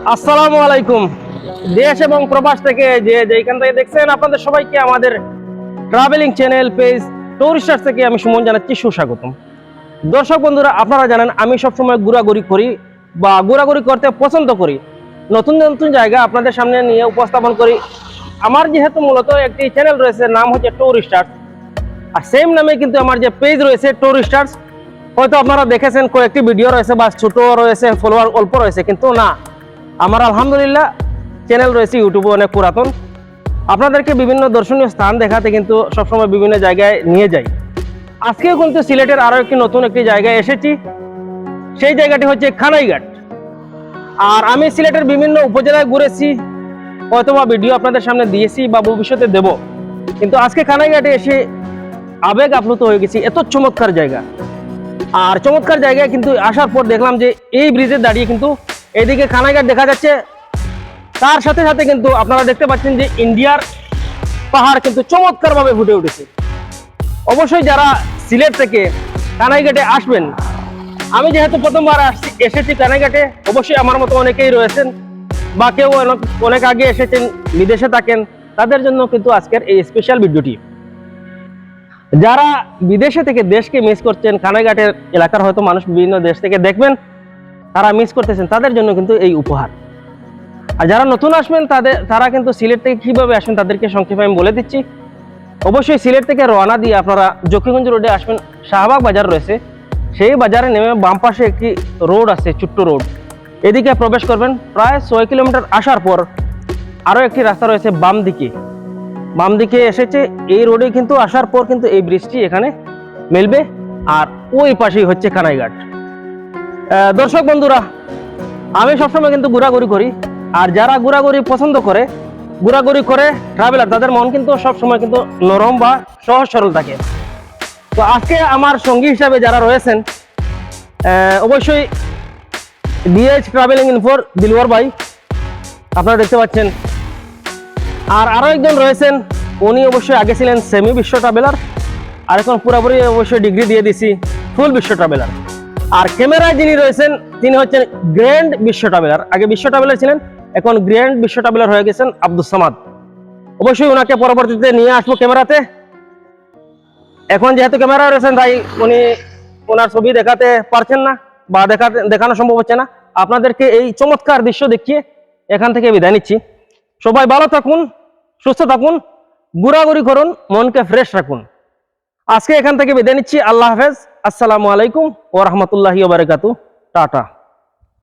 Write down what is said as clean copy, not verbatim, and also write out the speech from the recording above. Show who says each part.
Speaker 1: আসসালামু আলাইকুম। দেশ এবং প্রবাস থেকে যেখান থেকে দেখছেন আপনাদের সবাইকে আমাদের ট্রাভেলিং চ্যানেল পেজ টুরিস্টার থেকে আমি সুমন জানাচ্ছি সুস্বাগতম। দর্শক বন্ধুরা, আপনারা জানেন আমি সবসময় ঘোরাঘুরি করি বা ঘোরাঘুরি করতে পছন্দ করি। নতুন নতুন জায়গা আপনাদের সামনে নিয়ে উপস্থাপন করি। আমার যেহেতু মূলত একটি চ্যানেল রয়েছে, নাম হচ্ছে টুরিস্টার্স, আর সেম নামে কিন্তু আমার যে পেজ রয়েছে টুরিস্টার্স, হয়তো আপনারা দেখেছেন কয়েকটি ভিডিও রয়েছে বা ছোট রয়েছে, ফলোয়ার অল্প রয়েছে, কিন্তু না, আমার আলহামদুলিল্লাহ চ্যানেল রয়েছে ইউটিউবে অনেক পুরাতন। আপনাদেরকে বিভিন্ন দর্শনীয় স্থান দেখাতে কিন্তু সবসময় বিভিন্ন জায়গায় নিয়ে যাই। আজকেও কিন্তু সিলেটের আরও একটি নতুন একটি জায়গায় এসেছি। সেই জায়গাটি হচ্ছে খানাইঘাট। আর আমি সিলেটের বিভিন্ন উপজেলায় ঘুরেছি, হয়তোবা ভিডিও আপনাদের সামনে দিয়েছি বা ভবিষ্যতে দেব, কিন্তু আজকে খানাইঘাটে এসে আবেগ আপ্লুত হয়ে গেছি। এত চমৎকার জায়গা, আর চমৎকার জায়গায় কিন্তু আসার পর দেখলাম যে এই ব্রিজে দাঁড়িয়ে কিন্তু এদিকে খানাইঘাট দেখা যাচ্ছে, তার সাথে সাথে কিন্তু আপনারা দেখতে পাচ্ছেন যে ইন্ডিয়ার পাহাড় কিন্তু চমৎকারভাবে ফুটে উঠেছে। অবশ্যই যারা সিলেট থেকে কানাইঘাটে আসবেন, আমি যেহেতু প্রথমবার এসেছি কানাইঘাটে, অবশ্যই আমার মতো অনেকেই রয়েছেন বা কেউ অনেক আগে এসেছেন, বিদেশে থাকেন, তাদের জন্য কিন্তু আজকের এই স্পেশাল ভিডিওটি। যারা বিদেশে থেকে দেশকে মিস করছেন, কানাইঘাটের এলাকার হয়তো মানুষ বিভিন্ন দেশ থেকে দেখবেন, তারা মিস করতেছেন, তাদের জন্য কিন্তু এই উপহার। আর যারা নতুন আসবেন তারা কিন্তু সিলেট থেকে কিভাবে আসবেন তাদেরকে সংক্ষেপে আমি বলে দিচ্ছি। অবশ্যই সিলেট থেকে রওনা দিয়ে আপনারা জকিগঞ্জ রোডে আসবেন। শাহবাগ বাজার রয়েছে, সেই বাজারে নেমে বাম পাশে একটি রোড আছে, ছোট্ট রোড, এদিকে প্রবেশ করবেন। প্রায় 6 কিলোমিটার আসার পর আরও একটি রাস্তা রয়েছে বাম দিকে এসেছে। এই রোডে কিন্তু আসার পর কিন্তু এই ব্রিজটি এখানে মিলবে, আর ওই পাশেই হচ্ছে খানাইঘাট। দর্শক বন্ধুরা, আমি সবসময় কিন্তু ঘোরাঘুরি করি, আর যারা ঘোরাঘুরি পছন্দ করে, ঘোরাঘুরি করে ট্রাভেলার, তাদের মন কিন্তু সবসময় কিন্তু নরম বা সহজ সরল থাকে। তো আজকে আমার সঙ্গী হিসাবে যারা রয়েছেন, অবশ্যই ডিএইচ ট্রাভেলিং ইনফোর দিলওয়ার ভাই, আপনারা দেখতে পাচ্ছেন। আর আরও একজন রয়েছেন, উনি অবশ্যই আগে ছিলেন সেমি বিশ্ব ট্রাভেলার, আর এখন পুরোপুরি অবশ্যই ডিগ্রি দিয়ে দিছি ফুল বিশ্ব ট্রাভেলার। আর ক্যামেরায় যিনি রয়েছেন তিনি হচ্ছেন গ্র্যান্ড বিশ্ব ট্রাভেলার। আগে বিশ্ব ট্রাভেলার ছিলেন, এখন গ্র্যান্ড বিশ্ব ট্রাভেলার হয়ে গেছেন আব্দুস সামাদ। অবশ্যই ওনাকে পরবর্তীতে নিয়ে আসবো ক্যামেরাতে। এখন যেহেতু ক্যামেরা রয়েছেন, তাই উনি ওনার ছবি দেখাতে পারছেন না বা দেখানো সম্ভব হচ্ছে না। আপনাদেরকে এই চমৎকার দৃশ্য দেখিয়ে এখান থেকে বিদায় নিচ্ছি। সবাই ভালো থাকুন, সুস্থ থাকুন, ঘোরাঘুরি করুন, মনকে ফ্রেশ রাখুন। আজকে এখান থেকে বিদায় নিচ্ছি। আল্লাহ হাফেজ, আসসালামু আলাইকুম ওয়া রাহমাতুল্লাহি ওয়া বারাকাতুহু, টাটা।